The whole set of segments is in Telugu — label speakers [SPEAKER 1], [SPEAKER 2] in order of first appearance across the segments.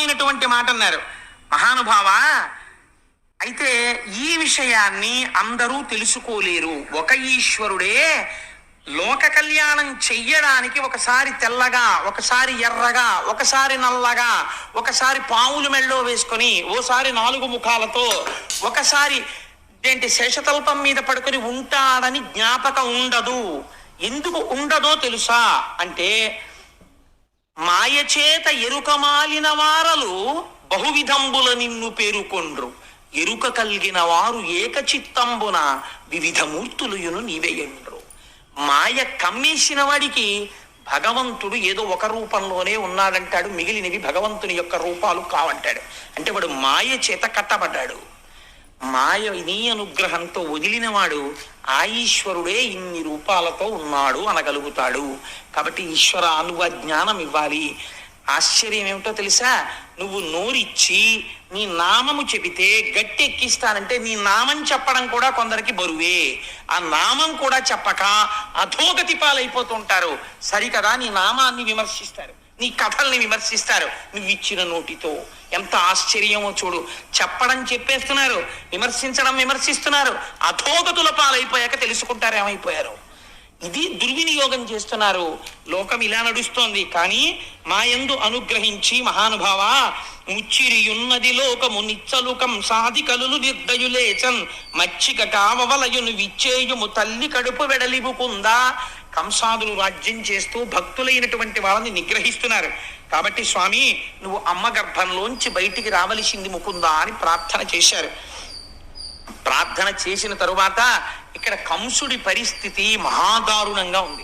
[SPEAKER 1] అద్భుతమైనటువంటి మాట అన్నారు మహానుభావ. అయితే ఈ విషయాన్ని అందరూ తెలుసుకోలేరు. ఒక ఈశ్వరుడే లోక కళ్యాణం చెయ్యడానికి ఒకసారి తెల్లగా, ఒకసారి ఎర్రగా, ఒకసారి నల్లగా, ఒకసారి పావులు మెళ్ళో వేసుకొని, ఓసారి 4 ముఖాలతో, ఒకసారి శేషతల్పం మీద పడుకొని ఉంటాడని జ్ఞాపకం ఉండదు. ఎందుకు ఉండదో తెలుసా అంటే, మాయచేత ఎరుకమాలిన వారలు బహువిధంబుల నిన్ను పేరుకొండ్రు, ఎరుక కలిగిన వారు ఏకచిత్తంబున వివిధ మూర్తులుయును నీవేయండ్రు. మాయ కమ్మేసిన వాడికి భగవంతుడు ఏదో ఒక రూపంలోనే ఉన్నాడంటాడు, మిగిలినవి భగవంతుని యొక్క రూపాలు కావంటాడు. అంటే వాడు మాయ చేత కట్టబడ్డాడు. మాయ నీ అనుగ్రహంతో వదిలినవాడు ఆ ఈశ్వరుడే ఇన్ని రూపాలతో ఉన్నాడు అనగలుగుతాడు. కాబట్టి ఈశ్వర నువ్వు జ్ఞానం ఇవ్వాలి. ఆశ్చర్యం ఏమిటో తెలుసా, నువ్వు నోరిచ్చి నీ నామము చెబితే గట్టి ఎక్కిస్తానంటే నీ నామం చెప్పడం కూడా కొందరికి బరువే. ఆ నామం కూడా చెప్పక అధోగతి పాలైపోతుంటారు. సరికదా నీ నామాన్ని విమర్శిస్తారు, నీ కథల్ని విమర్శిస్తారు. నువ్వు ఇచ్చిన నోటితో ఎంత ఆశ్చర్యమో చూడు. చెప్పడం చెప్పేస్తున్నారు, విమర్శించడం విమర్శిస్తున్నారు. అధోగతుల పాలైపోయాక తెలుసుకుంటారు ఏమైపోయారు. ఇది దుర్వినియోగం చేస్తున్నారు. లోకం ఇలా నడుస్తోంది. కానీ మాయందు అనుగ్రహించి మహానుభావ, ముచ్చిరియున్నది లోకము నిచ్చలు కంసాది కలులు నిర్దయులేచన్ మచ్చిక కావవలయును విచ్చేయుము తల్లి కడుపు వెడలివుకుందా. కంసాదులు రాజ్యం చేస్తూ భక్తులైనటువంటి వాళ్ళని నిగ్రహిస్తున్నారు. కాబట్టి స్వామి నువ్వు అమ్మ గర్భంలోంచి బయటికి రావలసింది ముకుందా అని ప్రార్థన చేశారు. ప్రార్థన చేసిన తరువాత ఇక్కడ కంసుడి పరిస్థితి మహాదారుణంగా ఉంది.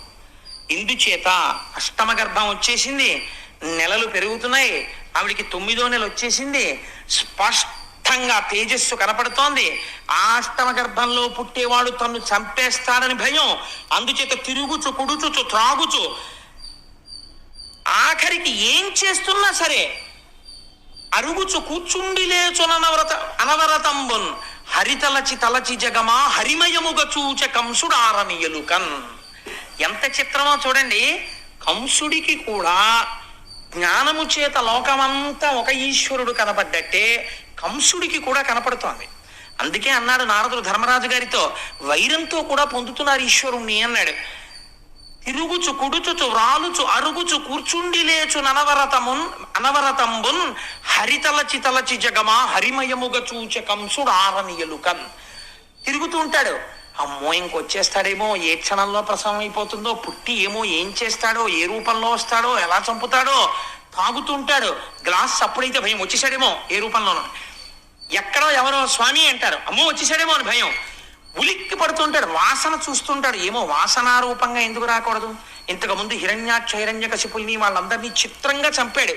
[SPEAKER 1] ఇందుచేత అష్టమ గర్భం వచ్చేసింది, నెలలు పెరుగుతున్నాయి. ఆవిడికి 9వ నెల వచ్చేసింది. స్పష్టంగా తేజస్సు కనపడుతోంది. ఆ అష్టమ గర్భంలో పుట్టేవాడు తన్ను చంపేస్తాడని భయం. అందుచేత తిరుగుచు, కుడుచుచు, త్రాగుచు, ఆఖరికి ఏం చేస్తున్నా సరే అరుగుచు కూర్చుండి లేచునవరత అనవరతంబున్ హరితలచి తలచి జగమా హరిమయముగ చూచ కంసుడారనియలుకన్. ఎంత చిత్రమో చూడండి. కంసుడికి కూడా జ్ఞానము చేత లోకమంతా ఒక ఈశ్వరుడు కనపడ్డట్టే కంసుడికి కూడా కనపడుతోంది. అందుకే అన్నాడు నారదుడు ధర్మరాజు గారితో, వైరంతో కూడా పొందుతున్నారు ఈశ్వరుణ్ణి అన్నాడు. తిరుగుచు కుడుచుచు వ్రాలుచు అరుగుచు కూర్చుండి లేచు అనవరతంబున్ హరితలచి తలచి జగమా హరిమయముగ చూచ కంసుడు ఆరనియలుకన్. తిరుగుతూ ఉంటాడు. అమ్మో ఇంకొచ్చేస్తాడేమో, ఏ క్షణంలో ప్రసవం అయిపోతుందో, పుట్టి ఏమో ఏం చేస్తాడో, ఏ రూపంలో వస్తాడో, ఎలా చంపుతాడో. తాగుతూ ఉంటాడు. గ్లాస్ అప్పుడైతే భయం, వచ్చేసాడేమో ఏ రూపంలోనో. ఎక్కడో ఎవరో స్వామి అంటారు, అమ్మో వచ్చేసాడేమో అని భయం. ఉలిక్కి పడుతుంటాడు. వాసన చూస్తుంటాడు, ఏమో వాసనారూపంగా ఎందుకు రాకూడదు. ఇంతకుముందు హిరణ్యకశిపుల్ని వాళ్ళందరినీ చిత్రంగా చంపాడు.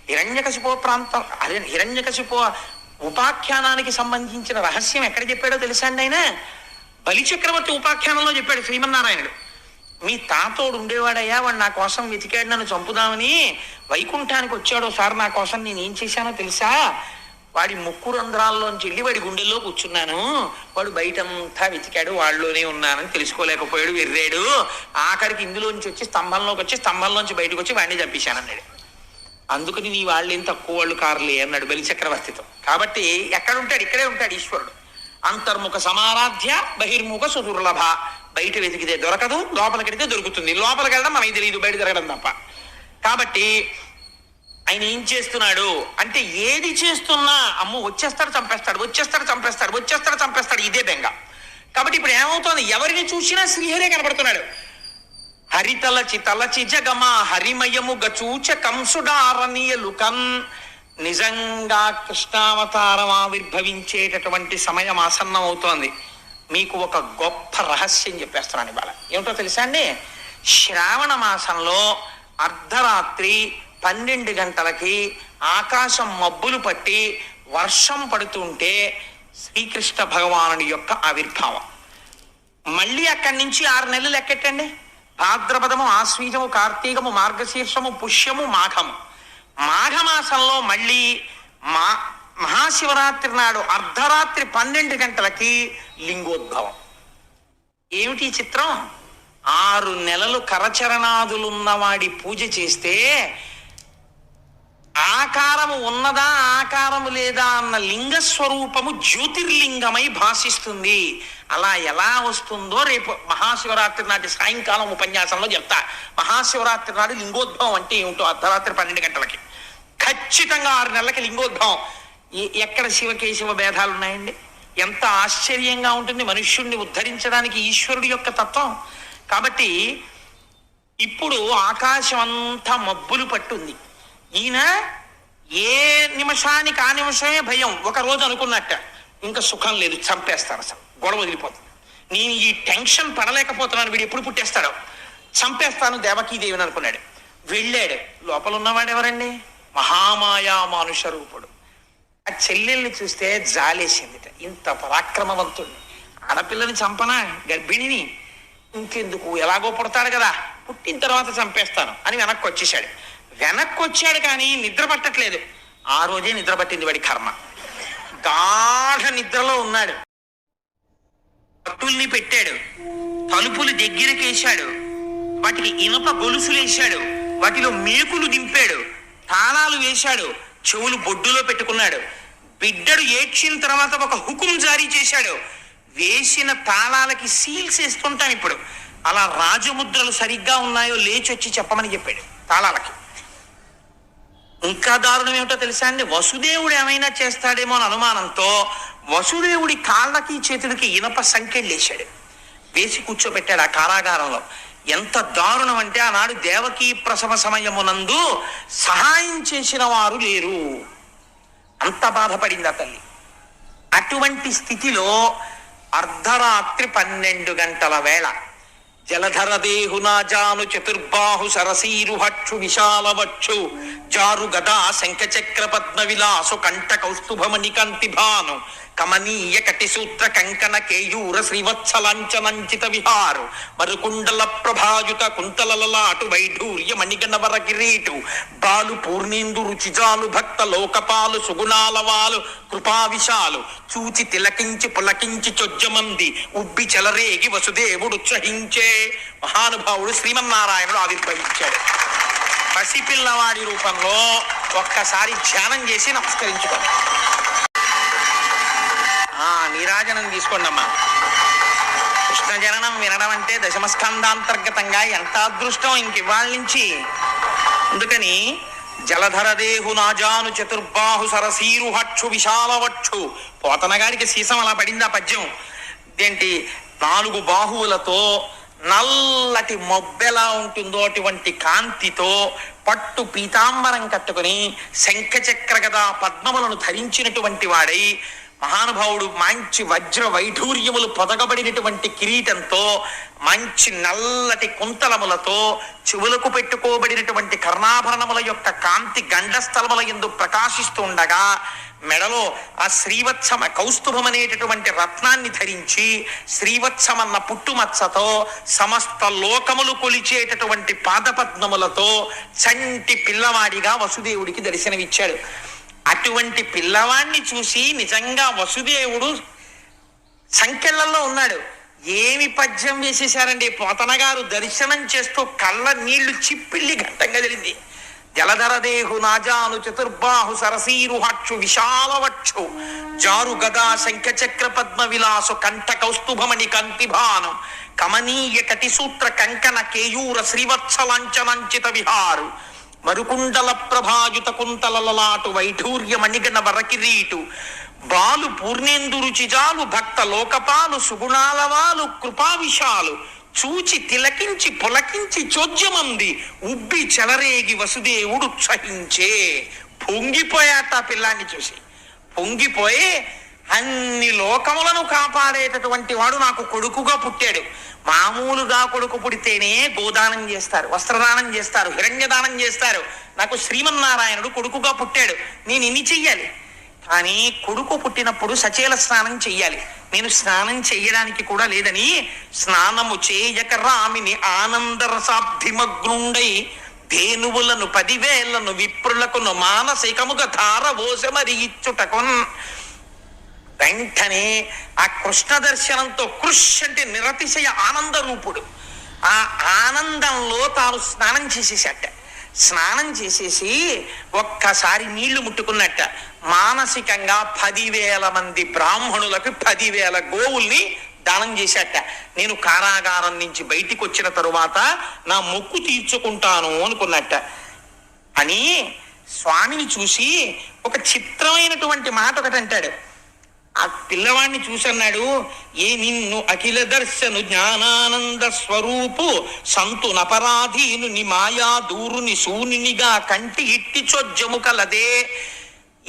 [SPEAKER 1] హిరణ్యకశిపో ప్రాంతం, అదే హిరణ్యకశిపో ఉపాఖ్యానానికి సంబంధించిన రహస్యం ఎక్కడ చెప్పాడో తెలుసా అండి ఆయన? బలిచక్రవర్తి ఉపాఖ్యానంలో చెప్పాడు శ్రీమన్నారాయణుడు. మీ తాతోడు ఉండేవాడయ్యా, వాడు నా కోసం వెతికాడు నన్ను చంపుదామని, వైకుంఠానికి వచ్చాడో సార్ నా కోసం, నేను ఏం చేశానో తెలుసా, వాడి ముక్కు రంధ్రాల్లోంచి వెళ్ళి వాడి గుండెల్లో కూర్చున్నాను, వాడు బయటంతా వెతికాడు, వాళ్ళలోనే ఉన్నానని తెలుసుకోలేకపోయాడు, వెర్రాడు, ఆఖరికి ఇందులోంచి వచ్చి స్తంభంలోకి వచ్చి స్తంభంలోంచి బయటకు వచ్చి వాడిని చంపేశానన్నాడు. అందుకని నీ వాళ్ళేం తక్కువ వాళ్ళు కారులే అన్నాడు బలిచక్రవర్తితో. కాబట్టి ఎక్కడుంటాడు, ఇక్కడే ఉంటాడు ఈశ్వరుడు. అంతర్ముఖ సమారాధ్య బహిర్ముఖ సుదుర్లభ. బయట వెతికితే దొరకదు, లోపలికెడితే దొరుకుతుంది. లోపలికి వెళ్ళడం మనకి తెలియదు, బయట తిరగడం తప్ప. కాబట్టి ఆయన ఏం చేస్తున్నాడు అంటే, ఏది చేస్తున్నా అమ్మో వచ్చేస్తాడు చంపేస్తాడు, వచ్చేస్తాడు చంపేస్తాడు, వచ్చేస్తాడు చంపేస్తాడు, ఇదే బెంగ. కాబట్టి ఇప్పుడు ఏమవుతోంది, ఎవరిని చూసినా శ్రీహరే కనబడుతున్నాడు. హరితలచి తలచి జగమా హరిమయముగ చూచ కంసుడారనియలుకన్. నిజంగా కృష్ణావతారం ఆవిర్భవించేటటువంటి సమయం ఆసన్నం అవుతోంది. మీకు ఒక గొప్ప రహస్యం చెప్పేస్తున్నాను ఇవాళ. ఏమిటో తెలుసా అండి, శ్రావణ మాసంలో అర్ధరాత్రి 12 గంటలకి ఆకాశం మబ్బులు పట్టి వర్షం పడుతుంటే శ్రీకృష్ణ భగవానుడి యొక్క ఆవిర్భావం. మళ్ళీ అక్కడి నుంచి 6 నెలలు లెక్కెట్టండి. భాద్రపదము, ఆశ్వీజము, కార్తీకము, మార్గశీర్షము, పుష్యము, మాఘము. మాఘమాసంలో మళ్ళీ మహాశివరాత్రి నాడు అర్ధరాత్రి 12 గంటలకి లింగోద్భవం. ఏమిటి చిత్రం? 6 నెలలు కరచరణాదులున్నవాడి పూజ చేస్తే ఆకారము ఉన్నదా ఆకారము లేదా అన్న లింగ స్వరూపము జ్యోతిర్లింగమై భాషిస్తుంది. అలా ఎలా వస్తుందో రేపు మహాశివరాత్రి నాటి సాయంకాలం ఉపన్యాసంలో చెప్తా. మహాశివరాత్రి నాడు లింగోద్భవం అంటే ఏమిటో అర్ధరాత్రి 12 గంటలకి ఖచ్చితంగా 6 నెలలకి లింగోద్భవం. ఎక్కడ శివకేశవ భేదాలు ఉన్నాయండి? ఎంత ఆశ్చర్యంగా ఉంటుంది మనుష్యుణ్ణి ఉద్ధరించడానికి ఈశ్వరుడి యొక్క తత్వం. కాబట్టి ఇప్పుడు ఆకాశం అంతా మబ్బులు పట్టుంది. ఈయన ఏ నిమిషానికి ఆ నిమిషమే భయం. ఒక రోజు అనుకున్నట్ట ఇంకా సుఖం లేదు, చంపేస్తాను, అసలు గొడవ వదిలిపోతుంది, నేను ఈ టెన్షన్ పడలేకపోతున్నాను, వీడు ఎప్పుడు పుట్టేస్తాడో, చంపేస్తాను దేవకీదేవిని అనుకున్నాడు. వెళ్ళాడు. లోపల ఉన్నవాడు ఎవరండి? మహామాయా మానుష రూపుడు. ఆ చెల్లెల్ని చూస్తే జాలేసిందిట. ఇంత పరాక్రమవంతుడిని, ఆడపిల్లని చంపనా, గర్భిణిని, ఇంకెందుకు, ఎలాగో పుడతాడు కదా, పుట్టిన తర్వాత చంపేస్తాను అని వెనక్కి వచ్చేసాడు. వెనక్కి వచ్చాడు కానీ నిద్ర పట్టట్లేదు. ఆ రోజే నిద్ర పట్టింది వాడి కర్మ. గాఢ నిద్రలో ఉన్నాడు. పట్టుల్ని పెట్టాడు, తలుపులు దగ్గరికి వేశాడు, వాటికి ఇనుప గొలుసులు వేశాడు, వాటిలో మేకులు దింపాడు, తాళాలు వేశాడు, చెవులు బొడ్డులో పెట్టుకున్నాడు. బిడ్డడు ఏడ్చిన తర్వాత ఒక హుకుం జారీ చేశాడు. వేసిన తాళాలకి సీల్స్ వేస్తుంటాం ఇప్పుడు, అలా రాజముద్రలు సరిగ్గా ఉన్నాయో లేచి వచ్చి చెప్పమని చెప్పాడు తాళాలకి. ఇంకా దారుణం ఏమిటో తెలుసా అండి? వసుదేవుడు ఏమైనా చేస్తాడేమో అని అనుమానంతో వసుదేవుడి కాళ్ళకి చేతులకి ఇనప సంకెళ్ళు వేశాడు, వేసి కూర్చోబెట్టాడు ఆ కారాగారంలో. ఎంత దారుణం అంటే ఆనాడు దేవకీ ప్రసవ సమయమునందు సహాయం చేసిన వారు లేరు, అంత బాధపడింది ఆ తల్లి. అటువంటి స్థితిలో అర్ధరాత్రి 12 గంటల వేళ జలధర దేహునాజాను చతుర్బాహు సరసీరుహక్షు విశాలవక్షు జారు గదా శంఖచక్ర పద్మ విలాసు కంఠ కౌస్తుభమణి కంటి భాను కమనీయ కటిసూత్ర కంకణ కేయూర శ్రీవత్సలాంఛనంచిత విహారు మరుకుండల ప్రభాయుత కుంతలలాటు వైఢూర్య మణిగణవర కిరీటు బాలు పూర్ణేందు రుచిజాలు భక్త లోకపాలు సుగుణాలవాలు కృపావిశాలు చూచి తిలకించి పులకించి చొజ్జమంది ఉబ్బి చెలరేగి వసుదేవుడు ఉత్సహించే. మహానుభావుడు శ్రీమన్నారాయణుడు ఆవిర్భవించాడు పసిపిల్లవాడి రూపంలో. ఒక్కసారి ధ్యానం చేసి నమస్కరించుకోండి. నీరాజనం తీసుకోండి అమ్మా. కృష్ణ జననం వినడం అంటే దశమస్కందాంతర్గతంగా ఎంత అదృష్టం ఇంక ఇవాళ నుంచి. అందుకని జలధర దేహు నాజాను చతుర్బాహు సరసీరుహక్షు విశాలవక్షు. పోతనగాడికి సీసం అలా పడింది ఆ పద్యం. ఇదేంటి 4 బాహువులతో నల్లటి మొబ్బెలా ఉంటుందో అటువంటి కాంతితో పట్టు పీతాంబరం కట్టుకుని శంఖచక్ర గదా పద్మములను ధరించినటువంటి వాడై మహానుభావుడు మంచి వజ్ర వైఢూర్యములు పొదగబడినటువంటి కిరీటంతో మంచి నల్లటి కుంతలములతో చెవులకు పెట్టుకోబడినటువంటి కర్ణాభరణముల యొక్క కాంతి గండస్థలముల యందు ప్రకాశిస్తూ ఉండగా మెడలో ఆ శ్రీవత్సమ కౌస్తుభం అనేటటువంటి రత్నాన్ని ధరించి శ్రీవత్సమన్న పుట్టుమచ్చతో సమస్త లోకములు కొలిచేటటువంటి పాదపద్మములతో చంటి పిల్లవాడిగా వసుదేవుడికి దర్శనమిచ్చాడు. అటువంటి పిల్లవాడిని చూసి నిజంగా వసుదేవుడు సంకెళ్లలో ఉన్నాడు. ఏమి పద్యం వేసేశారండి పోతన గారు. దర్శనం చేస్తూ కళ్ళ నీళ్లు చిప్పిల్లి ఘట్టంగా జరిగింది. జలధర దేహు నాజాను చతుర్బాహు సరసీరుహక్షు విశాలవక్షు జారు గదా శంఖచక్ర పద్మ విలాసు కంఠ కౌస్తుభమణి కంతిభానం కమనీయ కటిసూత్ర కంకణ కేయూర శ్రీవత్సలాంఛనంచిత విహారు మరుకుండల ప్రభాయుత కుంతలలాటు వైఢూర్య మణిగణ వరకిరీటు బాలు పూర్ణేందు రుచిజాలు భక్త లోకపాలు సుగుణాలవాలు కృపావిశాలు చూచి తిలకించి పులకించి చోద్యమంది ఉబ్బి చెలరేగి వసుదేవుడు ఉత్సహించే. పొంగిపోయాట ఆ పిల్లాన్ని చూసి. పొంగిపోయి అన్ని లోకములను కాపాడేటటువంటి వాడు నాకు కొడుకుగా పుట్టాడు. మామూలుగా కొడుకు పుడితేనే గోదానం చేస్తారు, వస్త్రదానం చేస్తారు, హిరణ్యదానం చేస్తారు. నాకు శ్రీమన్నారాయణుడు కొడుకుగా పుట్టాడు, నేను ఇన్ని చెయ్యాలి. కానీ కొడుకు పుట్టినప్పుడు సచేల స్నానం చెయ్యాలి. నేను స్నానం చెయ్యడానికి కూడా లేదని స్నానము చేయక రామిని ఆనందరసాబ్ధిమగ్నుండై ధేనువులను 10,000 విప్రులకును మానసికముగా ధార ఓసమరి ఇచ్చుటకున్. వెంటనే ఆ కృష్ణ దర్శనంతో కృష్ అంటే నిరతిశయ ఆనంద రూపుడు. ఆ ఆనందంలో తాను స్నానం చేసేసాట. స్నానం చేసేసి ఒక్కసారి నీళ్లు ముట్టుకున్నట్ట మానసికంగా 10,000 మంది బ్రాహ్మణులకు 10,000 గోవుల్ని దానం చేశాట. నేను కారాగారం నుంచి బయటికి వచ్చిన తరువాత నా మొక్కు తీర్చుకుంటాను అనుకున్నట్ట. అని స్వామిని చూసి ఒక చిత్రమైనటువంటి మాట ఒకటి అంటాడు. ఆ పిల్లవాడిని చూసన్నాడు, ఏ నిన్ను అఖిల దర్శను జ్ఞానానంద స్వరూపు సంతు నపరాధీను ని మాయా దూరుని శూనినిగా కంటి ఇట్టి చొజ్జము కలదే.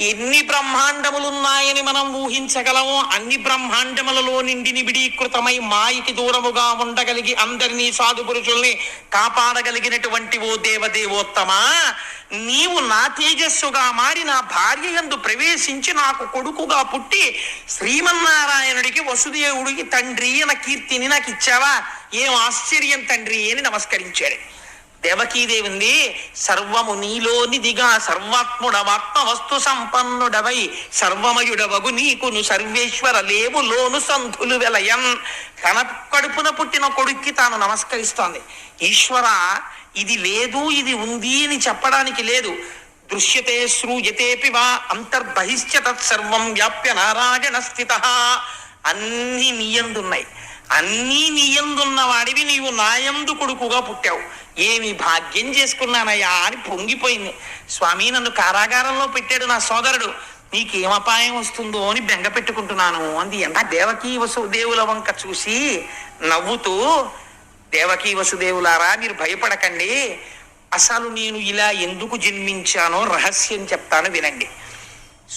[SPEAKER 1] ఎన్ని బ్రహ్మాండములున్నాయని మనం ఊహించగలమో అన్ని బ్రహ్మాండములలో నిండి నిబిడీకృతమై మాయకి దూరముగా ఉండగలిగి అందరినీ సాధు పురుషుల్ని కాపాడగలిగినటువంటి ఓ దేవదేవోత్తమా, నీవు నా తేజస్సుగా మారి నా భార్య యందు ప్రవేశించి నాకు కొడుకుగా పుట్టి శ్రీమన్నారాయణుడికి వసుదేవుడికి తండ్రి అన్న కీర్తిని నాకు ఇచ్చావా? ఏం ఆశ్చర్యం తండ్రి అని నమస్కరించాడు. దేవకీదేవింది, సర్వము నీలోనిదిగా సర్వాత్ముడవాత్మ వస్తు సంపన్నుడవై సర్వమయుడవగు నీకును సర్వేశ్వర లేవు లోను సంధులు వెలయన్. తన కడుపున పుట్టిన కొడుక్కి తాను నమస్కరిస్తోంది. ఈశ్వర, ఇది లేదు ఇది ఉంది అని చెప్పడానికి లేదు. దృశ్యతే శ్రూయతేపి వా అంతర్బహిశ్చ తత్సర్వం వ్యాప్య నారాయణ స్థిత. అన్నీ నీయందున్నాయి. అన్నీ నీయందున్న వాడివి నీవు నాయందు కొడుకుగా పుట్టావు. ఏమి భాగ్యం చేసుకున్నానయ్యా అని పొంగిపోయింది. స్వామి, నన్ను కారాగారంలో పెట్టాడు నా సోదరుడు, నీకేం అపాయం వస్తుందో అని బెంగ పెట్టుకుంటున్నాను అంది. ఎంత దేవకీ వసుదేవుల వంక చూసి నవ్వుతూ, దేవకీ వసుదేవులారా, మీరు భయపడకండి. అసలు నేను ఇలా ఎందుకు జన్మించానో రహస్యం చెప్తాను వినండి.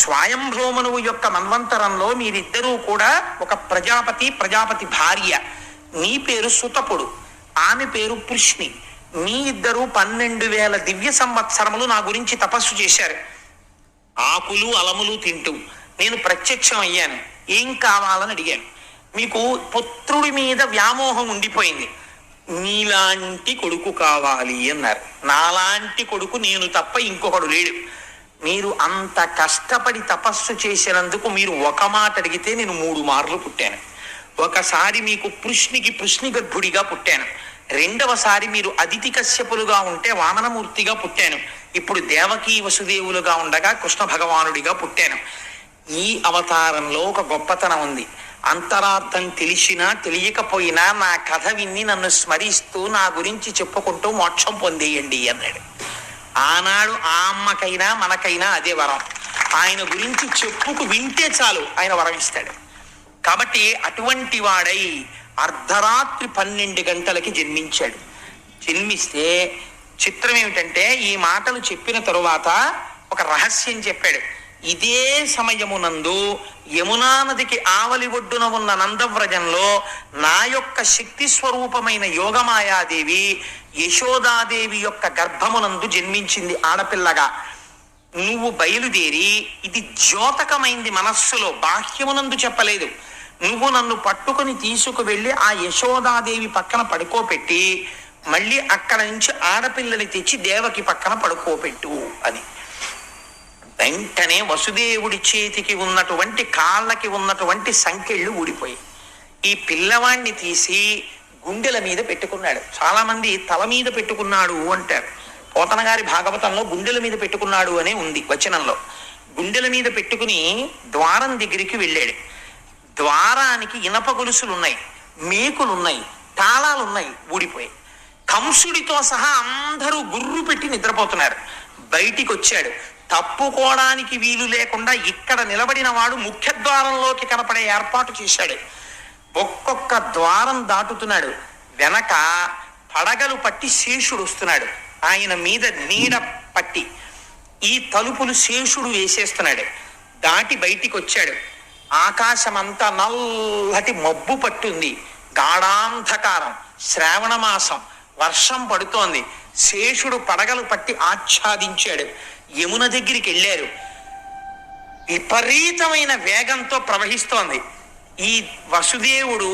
[SPEAKER 1] స్వయంభ్రోమనువు యొక్క మన్వంతరంలో మీరిద్దరూ కూడా ఒక ప్రజాపతి భార్య. నీ పేరు సుతపుడు, ఆమె పేరు పృష్ణి. మీ ఇద్దరు 12,000 దివ్య సంవత్సరములు నా గురించి తపస్సు చేశారు. ఆకులు అలములు తింటూ నేను ప్రత్యక్షం అయ్యాను. ఏం కావాలని అడిగాను. మీకు పుత్రుడి మీద వ్యామోహం ఉండిపోయింది. నీలాంటి కొడుకు కావాలి అన్నారు. నాలాంటి కొడుకు నేను తప్ప ఇంకొకడు లేడు. మీరు అంత కష్టపడి తపస్సు చేసినందుకు మీరు ఒక మాట అడిగితే నేను 3 మార్లు పుట్టాను. ఒకసారి మీకు పృష్ణి గర్భుడిగా పుట్టాను. రెండవసారి మీరు అదితి కశ్యపులుగా ఉంటే వామనమూర్తిగా పుట్టాను. ఇప్పుడు దేవకీ వసుదేవులుగా ఉండగా కృష్ణ భగవానుడిగా పుట్టాను. ఈ అవతారంలో ఒక గొప్పతనం ఉంది. అంతరార్థం తెలిసినా తెలియకపోయినా నా కథ విన్ని నన్ను స్మరిస్తూ నా గురించి చెప్పుకుంటూ మోక్షం పొందేయండి అన్నాడు. ఆనాడు ఆ అమ్మకైనా మనకైనా అదే వరం. ఆయన గురించి చెప్పుకు వింటే చాలు ఆయన వరం ఇస్తాడు. కాబట్టి అటువంటి వాడై అర్ధరాత్రి 12 గంటలకి జన్మించాడు. జన్మిస్తే చిత్రం ఏమిటంటే, ఈ మాటలు చెప్పిన తరువాత ఒక రహస్యం చెప్పాడు. ఇదే సమయమునందు యమునా నదికి ఆవలి ఒడ్డున ఉన్న నందవ్రజంలో నా యొక్క శక్తి స్వరూపమైన యోగమాయాదేవి యశోదాదేవి యొక్క గర్భమునందు జన్మించింది ఆడపిల్లగా. నువ్వు బయలుదేరి, ఇది ద్యోతకమైంది మనస్సులో, బాహ్యమునందు చెప్పలేదు. నువ్వు నన్ను పట్టుకుని తీసుకువెళ్ళి ఆ యశోదాదేవి పక్కన పడుకోపెట్టి మళ్ళీ అక్కడ నుంచి ఆడపిల్లని తెచ్చి దేవకి పక్కన పడుకోపెట్టు అని. వెంటనే వసుదేవుడి చేతికి ఉన్నటువంటి కాళ్ళకి ఉన్నటువంటి సంకెళ్ళు ఊడిపోయి ఈ పిల్లవాణ్ణి తీసి గుండెల మీద పెట్టుకున్నాడు. చాలా మంది తల మీద పెట్టుకున్నాడు అంటారు. పోతన గారి భాగవతంలో గుండెల మీద పెట్టుకున్నాడు అనే ఉంది వచనంలో. గుండెల మీద పెట్టుకుని ద్వారం దగ్గరికి వెళ్ళాడు. ద్వారానికి ఇనప గొలుసులున్నాయి, మేకులున్నాయి, తాళాలున్నాయి, ఊడిపోయాయి. కంసుడితో సహా అందరూ గుర్రు పెట్టి నిద్రపోతున్నారు. బయటికి వచ్చాడు. తప్పుకోవడానికి వీలు లేకుండా ఇక్కడ నిలబడిన వాడు ముఖ్య ద్వారంలోకి కనపడే ఏర్పాటు చేశాడు. ఒక్కొక్క ద్వారం దాటుతున్నాడు. వెనక పడగలు పట్టి శేషుడు వస్తున్నాడు. ఆయన మీద నీడ పట్టి ఈ తలుపులు శేషుడు వేసేస్తున్నాడు. దాటి బయటికి వచ్చాడు. ఆకాశమంతా నల్లటి మబ్బు పట్టుంది. గాఢాంధకారం, శ్రావణ మాసం, వర్షం పడుతోంది. శేషుడు పడగలు పట్టి ఆచ్ఛాదించాడు. యమున దగ్గరికి వెళ్ళారు. విపరీతమైన వేగంతో ప్రవహిస్తోంది. ఈ వసుదేవుడు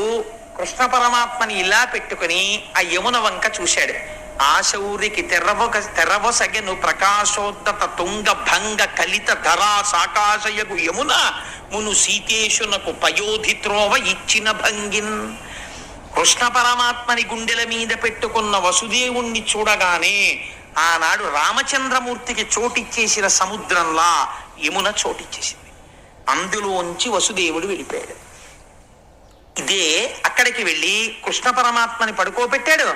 [SPEAKER 1] కృష్ణ పరమాత్మని ఇలా పెట్టుకుని ఆ యమున వంక చూశాడు. ఆశౌరికి తెర్రవొసగెను ప్రకాశోద్దత తుంగ భంగ కలిత ధరా సాకాశయగు యమున మును సీతేశునకు పయోధిత్రోవ ఇచ్చిన భంగిన్. కృష్ణ పరమాత్మని గుండెల మీద పెట్టుకున్న వసుదేవుణ్ణి చూడగానే ఆనాడు రామచంద్రమూర్తికి చోటిచ్చేసిన సముద్రంలా యమున చోటిచ్చేసింది. అందులోంచి వసుదేవుడు వెళ్ళిపోయాడు. ఇదే అక్కడికి వెళ్ళి కృష్ణ పరమాత్మని పడుకోబెట్టాడు.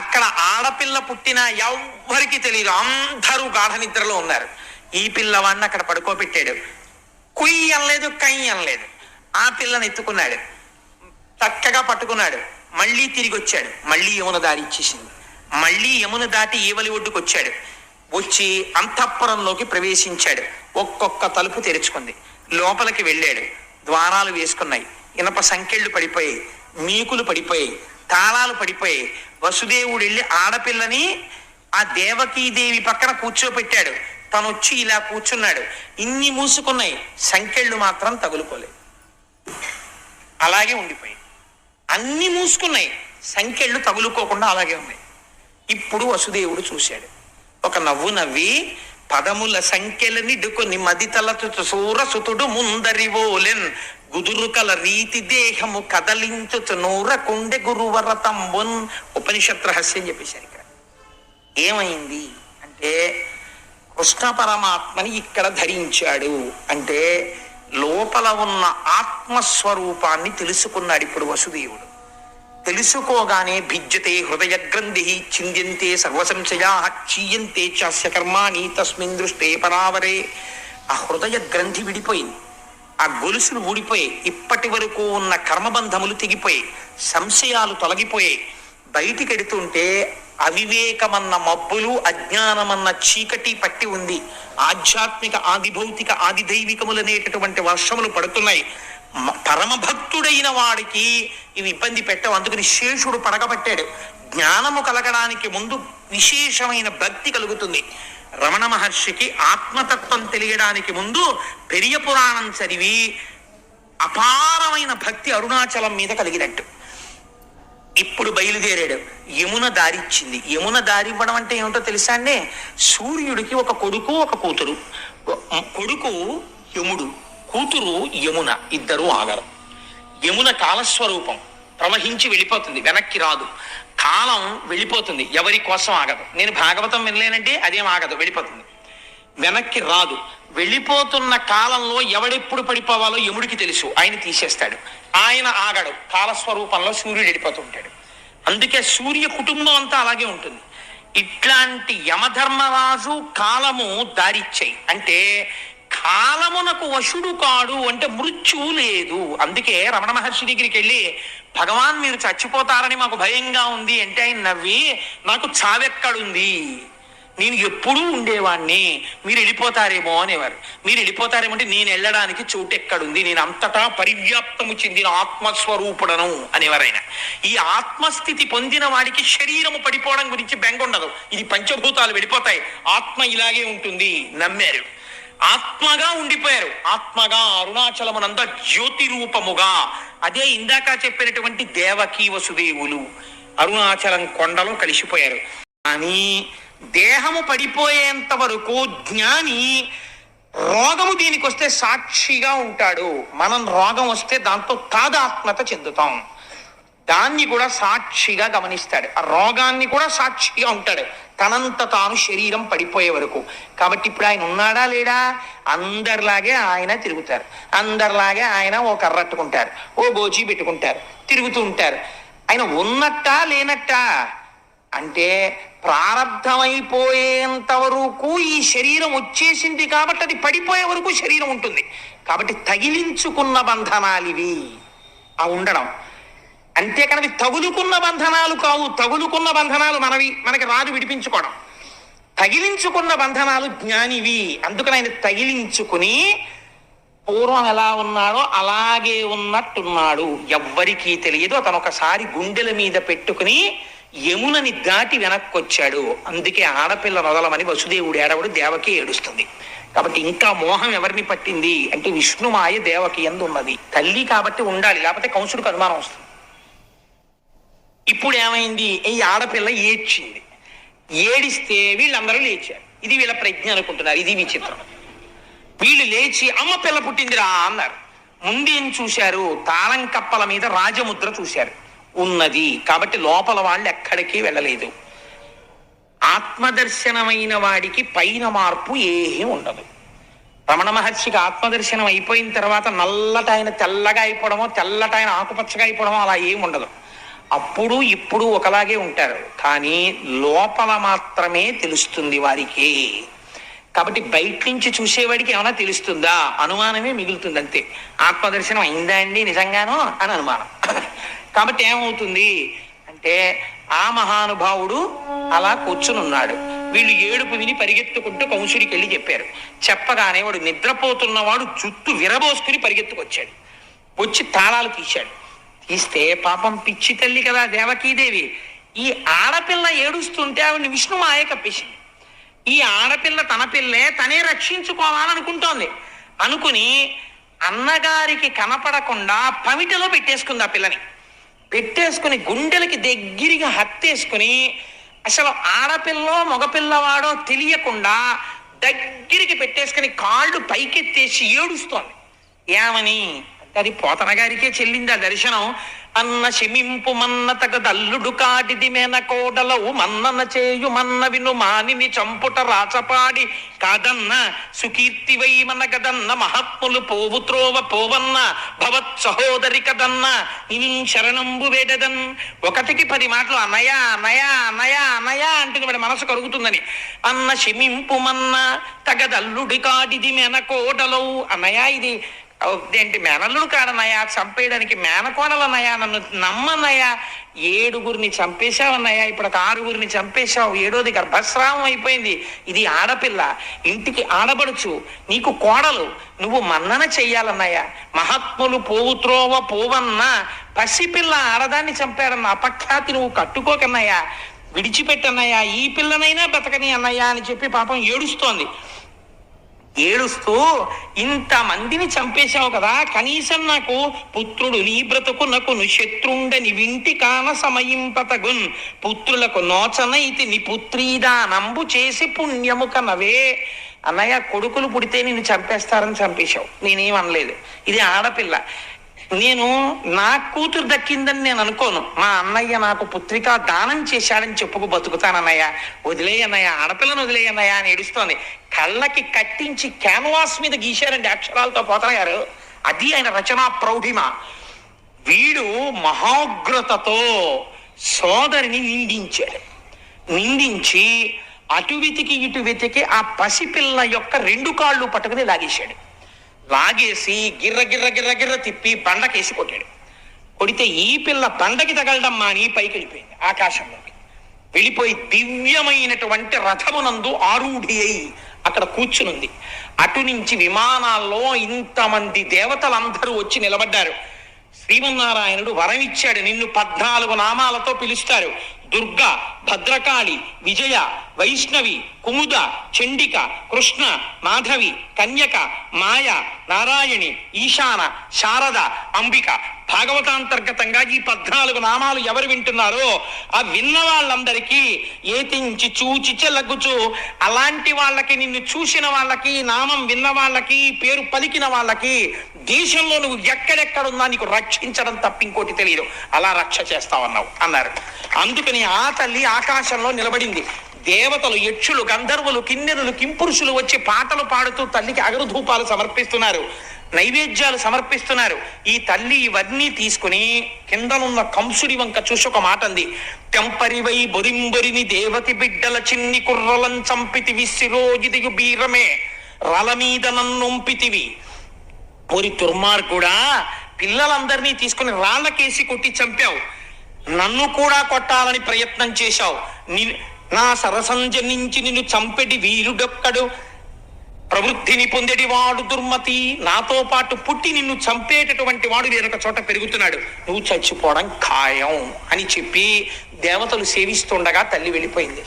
[SPEAKER 1] అక్కడ ఆడపిల్ల పుట్టిన ఎవ్వరికి తెలియదు, అందరూ గాఢ నిద్రలో ఉన్నారు. ఈ పిల్లవాడిని అక్కడ పడుకోబెట్టాడు. కుయ్యి అనలేదు, కయ్యి అనలేదు. ఆ పిల్లని ఎత్తుకున్నాడు, చక్కగా పట్టుకున్నాడు. మళ్ళీ తిరిగి వచ్చాడు, మళ్ళీ యమున దారి ఇచ్చేసింది. మళ్ళీ యమున దాటి ఈవలి ఒడ్డుకు వచ్చాడు. వచ్చి అంతఃపురంలోకి ప్రవేశించాడు. ఒక్కొక్క తలుపు తెరుచుకుంది. లోపలికి వెళ్ళాడు. ద్వారాలు వేసుకున్నాయి. ఇనప సంకెళ్ళు పడిపోయాయి, మీకులు పడిపోయాయి, తాళాలు పడిపోయాయి. వసుదేవుడు వెళ్ళి ఆడపిల్లని ఆ దేవకీదేవి పక్కన కూర్చోపెట్టాడు. తను వచ్చి ఇలా కూర్చున్నాడు. ఇన్ని మూసుకున్నాయి, సంకెళ్ళు మాత్రం తగులుకోలేదు, అలాగే ఉండిపోయాయి. అన్ని మూసుకున్నాయి, సంకెళ్ళు తగులుకోకుండా అలాగే ఉన్నాయి. ఇప్పుడు వసుదేవుడు చూశాడు. ఒక నవ్వు నవ్వి, పదముల సంఖ్యలనిడుకొని మది తలచు సూరసుతుడు ముందరివోలెన్ గుదురుకల రీతి దేహము కదలించుచు నూరకుండె గురువరతంబున్. ఉపనిషత్ రహస్యం చెప్పేశారు. ఇక్కడ ఏమైంది అంటే, కృష్ణ పరమాత్మని ఇక్కడ ధరించాడు అంటే లోపల ఉన్న ఆత్మస్వరూపాన్ని తెలుసుకున్నాడు ఇప్పుడు వసుదేవుడు. తెలుసుకోగానే భిద్యతే హృదయ గ్రంథి చింద్యంతే సర్వసంశయా క్షీయంతే చాస్య కర్మాణి తస్మిన్ దృష్టే పరావరే. ఆ హృదయ గ్రంథి విడిపోయింది, ఆ గొలుసులు ఊడిపోయాయి. ఇప్పటి వరకు ఉన్న కర్మబంధములు తెగిపోయాయి, సంశయాలు తొలగిపోయాయి. బయటికి ఎడుతుంటే అవివేకమన్న మబ్బులు, అజ్ఞానమన్న చీకటి పట్టి ఉంది. ఆధ్యాత్మిక ఆదిభౌతిక ఆదిదైవికములనేటటువంటి వర్షములు పడుతున్నాయి. పరమభక్తుడైన వాడికి ఇవి ఇబ్బంది పెట్టవు. అందుకని శేషుడు పడగబట్టాడు. జ్ఞానము కలగడానికి ముందు విశేషమైన భక్తి కలుగుతుంది. రమణ మహర్షికి ఆత్మతత్వం తెలియడానికి ముందు పెరియ పురాణం చదివి అపారమైన భక్తి అరుణాచలం మీద కలిగినట్టు. ఇప్పుడు బయలుదేరాడు. యమున దారిచ్చింది. యమున దారి ఇవ్వడం అంటే ఏమిటో తెలుసా అండి? సూర్యుడికి ఒక కొడుకు, ఒక కూతురు. కొడుకు యముడు, కూతురు యమున. ఇద్దరూ ఆగరు. యమున కాలస్వరూపం, ప్రవహించి వెళ్ళిపోతుంది, వెనక్కి రాదు. కాలం వెళ్ళిపోతుంది, ఎవరి కోసం ఆగదు. నేను భాగవతం వినలేనంటే అదేం ఆగదు, వెళ్ళిపోతుంది, వెనక్కి రాదు. వెళ్ళిపోతున్న కాలంలో ఎవడెప్పుడు పడిపోవాలో యముడికి తెలుసు, ఆయన తీసేస్తాడు. ఆయన ఆగడు, కాలస్వరూపంలో సూర్యుడు వెళ్ళిపోతుంటాడు. అందుకే సూర్య కుటుంబం అంతా అలాగే ఉంటుంది. ఇట్లాంటి యమధర్మరాజు కాలము దారిచ్చాయి అంటే కాలమునకు వశుడు కాడు అంటే మృత్యువు లేదు. అందుకే రమణ మహర్షి దగ్గరికి వెళ్ళి, భగవాన్ మీరు చచ్చిపోతారని మాకు భయంగా ఉంది అంటే ఆయన నవ్వి, నాకు చావెక్కడుంది, నేను ఎప్పుడూ ఉండేవాణ్ణి, మీరు వెళ్ళిపోతారేమో అనేవారు. మీరు వెళ్ళిపోతారేమో అంటే నేను వెళ్ళడానికి చోటు ఎక్కడుంది, నేను అంతటా పరివ్యాప్తము చెందిన ఆత్మస్వరూపుడను అనేవారు ఆయన. ఈ ఆత్మస్థితి పొందిన వాడికి శరీరము పడిపోవడం గురించి బెంగ ఉండదు. ఇది పంచభూతాలు వెళ్ళిపోతాయి, ఆత్మ ఇలాగే ఉంటుంది నమ్మారు. ఆత్మగా ఉండిపోయారు. ఆత్మగా అరుణాచలమునంద జ్యోతి రూపముగా. అదే ఇందాక చెప్పినటువంటి దేవకీ వసుదేవులు అరుణాచలం కొండలో కలిసిపోయారు. కానీ దేహము పడిపోయేంత వరకు జ్ఞాని రోగము దీనికి వస్తే సాక్షిగా ఉంటాడు. మనం రోగం వస్తే దాంతో తాదాత్మత చెందుతాం. దాన్ని కూడా సాక్షిగా గమనిస్తాడు, ఆ రోగాన్ని కూడా సాక్షిగా ఉంటాడు, తనంత తాను శరీరం పడిపోయే వరకు. కాబట్టి ఇప్పుడు ఆయన ఉన్నాడా లేడా? అందరిలాగే ఆయన తిరుగుతారు, అందరిలాగే ఆయన ఓ కర్రట్టుకుంటారు, ఓ బోజీ పెట్టుకుంటారు, తిరుగుతూ ఉంటారు. ఆయన ఉన్నట్టా లేనట్టా అంటే ప్రారంధమైపోయేంత వరకు ఈ శరీరం వచ్చేసింది కాబట్టి అది పడిపోయే వరకు శరీరం ఉంటుంది. కాబట్టి తగిలించుకున్న బంధనాలు ఇవి ఆ ఉండడం. అంతేకాని తగులుకున్న బంధనాలు కావు. తగులుకున్న బంధనాలు మనకి రాదు విడిపించుకోవడం. తగిలించుకున్న బంధనాలు జ్ఞానివి. అందుకని ఆయన తగిలించుకుని పూర్వం ఎలా ఉన్నాడో అలాగే ఉన్నట్టున్నాడు, ఎవ్వరికీ తెలియదు. అతను ఒకసారి గుండెల మీద పెట్టుకుని యమునని దాటి వెనక్కొచ్చాడు. అందుకే ఆడపిల్ల నొదలమని వసుదేవుడు ఏడవడు, దేవకి ఏడుస్తుంది. కాబట్టి ఇంకా మోహం ఎవరిని పట్టింది అంటే విష్ణుమాయ దేవకి యందు ఉన్నది. తల్లి కాబట్టి ఉండాలి, లేకపోతే కంసుడికి అనుమానం వస్తుంది. ఇప్పుడు ఏమైంది? ఈ ఆడపిల్ల ఏడ్చింది. ఏడిస్తే వీళ్ళందరూ లేచారు. ఇది వీళ్ళ ప్రజ్ఞ అనుకుంటున్నారు. ఇది విచిత్రం. వీళ్ళు లేచి అమ్మ పిల్ల పుట్టిందిరా అన్నారు. ముందేం చూశారు? తాళం కప్పల మీద రాజముద్ర చూశారు, ఉన్నది. కాబట్టి లోపల వాళ్ళు ఎక్కడికి వెళ్ళలేదు. ఆత్మదర్శనమైన వాడికి పైన మార్పు ఏమీ ఉండదు. రమణ మహర్షికి ఆత్మదర్శనం అయిపోయిన తర్వాత నల్లటాయన తెల్లగా అయిపోవడమో, తెల్లటాయన ఆకుపచ్చగా అయిపోవడమో అలా ఏమి ఉండదు. అప్పుడు ఇప్పుడు ఒకలాగే ఉంటారు, కానీ లోపల మాత్రమే తెలుస్తుంది వారికి. కాబట్టి బయట నుంచి చూసేవాడికి ఏమైనా తెలుస్తుందా? అనుమానమే మిగులుతుంది అంతే. ఆత్మదర్శనం అయిందా అండి నిజంగానో అని అనుమానం. కాబట్టి ఏమవుతుంది అంటే ఆ మహానుభావుడు అలా కూర్చునున్నాడు. వీళ్ళు ఏడుపు విని పరిగెత్తుకుంటూ కంసుడికి వెళ్ళి చెప్పారు. చెప్పగానే వాడు నిద్రపోతున్నవాడు జుట్టు విరబోసుకుని పరిగెత్తుకొచ్చాడు. వచ్చి తాళాలు తీశాడు. తీస్తే పాపం పిచ్చి తల్లి కదా దేవకీదేవి, ఈ ఆడపిల్ల ఏడుస్తుంటే ఆవిడ్ని విష్ణుమాయ కప్పేసింది. ఈ ఆడపిల్ల తన పిల్లే తనే రక్షించుకోవాలనుకుంటోంది. అనుకుని అన్నగారికి కనపడకుండా పమిటలో పెట్టేసుకుంది. ఆ పిల్లని పెట్టేసుకుని గుండెలకి దగ్గరగా హత్తేసుకుని అసలు ఆడపిల్లో మగపిల్లవాడో తెలియకుండా దగ్గరికి పెట్టేసుకుని కాళ్ళు పైకెత్తేసి ఏడుస్తోంది. ఏమని? అది పోతన గారికే చెల్లింది ఆ దర్శనం. అన్న శమింపు మన్న తగదల్లుడు కాటిది మేన కోడలవు మన్నన చేయు మన్న విను మానిని చంపుట రాచపాడి కాదన్న సుకీర్తివై మన గదన్న మహాత్ములు పోవు త్రోవ పోవన్న భవత్ సహోదరి కదన్న ఇని శరణంబు వేడదన్. 1కి 10 మాటలు అన్నయ అన్నయ అన్నయ అన్నయ అంటుంది వాడి మనసు కరుగుతుందని. అన్న శమింపు మన్న తగదల్లుడి కాటిది మేన కోడలవు. అన్నయ్య ఇది ఏంటి మేనల్లుడు కాడన్నయ్యా, చంపేయడానికి మేనకోడలన్నయ్యా, నన్ను నమ్మన్నయ్యా. 7గురిని చంపేశావన్నయ్యా, ఇప్పుడు 6గురిని చంపేశావు, 7వది గర్భస్రావం అయిపోయింది. ఇది ఆడపిల్ల, ఇంటికి ఆడబడుచు, నీకు కోడలు, నువ్వు మన్నన చెయ్యాలన్నయ్యా. మహాత్ములు పోవుత్రోవ పోవన్న పసిపిల్ల ఆడదాన్ని చంపారన్న అపఖ్యాతి నువ్వు కట్టుకోకన్నయ్యా, విడిచిపెట్టన్నయ్యా, ఈ పిల్లనైనా బతకని అన్నయ్యా అని చెప్పి పాపం ఏడుస్తోంది. ఏడుస్తూ ఇంతమందిని చంపేశావు కదా, కనీసం నాకు పుత్రుడు నీ బ్రతుకునకును శత్రుండని వింటి కాన సమయింపతగున్ పుత్రులకు నోచనైతి ని పుత్రీదానంబు చేసి పుణ్యము కనవే. అన్నయ్య కొడుకులు పుడితే నిన్ను చంపేస్తారని చంపేశావు, నేనేమనలేదు. ఇది ఆడపిల్ల, నేను నా కూతురు దక్కిందని నేను అనుకోను. మా అన్నయ్య నాకు పుత్రికా దానం చేశాడని చెప్పుకు బతుకుతానన్నయ్య, వదిలేయన్నయ్య, ఆడపిల్లను వదిలేయన్నయ్య అని ఏడుస్తోంది. కళ్ళకి కట్టించి క్యాన్వాస్ మీద గీశారండి అక్షరాలతో పోతన గారు. అది ఆయన రచనా ప్రౌఢిమ. వీడు మహోగ్రతతో సోదరిని నిందించాడు. నిందించి అటు వెతికి ఇటు వెతికి ఆ పసిపిల్ల యొక్క 2 కాళ్ళు పట్టుకుని లాగేశాడు. లాగేసి గిర్ర గిర్ర గిర్ర గిర్ర తిప్పి బండకేసి కొట్టాడు. కొడితే ఈ పిల్ల బండకి తగలడం మాని పైకి వెళ్ళిపోయింది, ఆకాశంలోకి వెళ్ళిపోయి దివ్యమైనటువంటి రథమునందు ఆరూఢి అయి అక్కడ కూర్చునుంది. అటు నుంచి విమానాల్లో ఇంతమంది దేవతలందరూ వచ్చి నిలబడ్డారు. శ్రీమన్నారాయణుడు వరం ఇచ్చాడు, నిన్ను 14 నామాలతో పిలుస్తారు. దుర్గా, భద్రకాళి, విజయ, వైష్ణవి, కుముద, చండిక, కృష్ణ, మాధవి, కన్యక, మాయ, నారాయణి, ఈశాన, శారద, అంబిక. భాగవతాంతర్గతంగా ఈ 14 నామాలు ఎవరు వింటున్నారో ఆ విన్న వాళ్ళందరికీ ఏతించి చూచి చెలగుచు, అలాంటి వాళ్ళకి, నిన్ను చూసిన వాళ్ళకి, నామం విన్న వాళ్ళకి, పేరు పలికిన వాళ్ళకి దేశంలో నువ్వు ఎక్కడెక్కడున్నా నీకు రక్షించడం తప్పింకోటి తెలియదు, అలా రక్ష చేస్తావన్నావు అన్నారు. అందుకని ఆ తల్లి ఆకాశంలో నిలబడింది. దేవతలు, యక్షులు, గంధర్వులు, కిన్నెరులు, కింపురుషులు వచ్చి పాటలు పాడుతూ తల్లికి అగరుధూపాలు సమర్పిస్తున్నారు, నైవేద్యాలు సమర్పిస్తున్నారు. ఈ తల్లి ఇవన్నీ తీసుకుని కిందనున్న కంసుడి వంక చూసి ఒక మాట అంది. తెంపరివై బొరింబొరిని దేవతి బిడ్డల చిన్ని కుర్రలం చంపితివి శిరోజిదియు బీరమే రల మీద నన్నొంపితివి. పోరి దుర్మార్గుడా, పిల్లలందరినీ తీసుకుని రాళ్లకేసి కొట్టి చంపావు, నన్ను కూడా కొట్టాలని ప్రయత్నం చేశావు. నా సరసంజ నుంచి నిన్ను చంపెడి వీరుడొక్కడు, ప్రవృద్ధిని పొందేటి వాడు దుర్మతి, నాతో పాటు పుట్టి నిన్ను చంపేటటువంటి వాడు వేరొక చోట పెరుగుతున్నాడు, నువ్వు చచ్చిపోవడం ఖాయం అని చెప్పి దేవతలు సేవిస్తుండగా తల్లి వెళ్ళిపోయింది.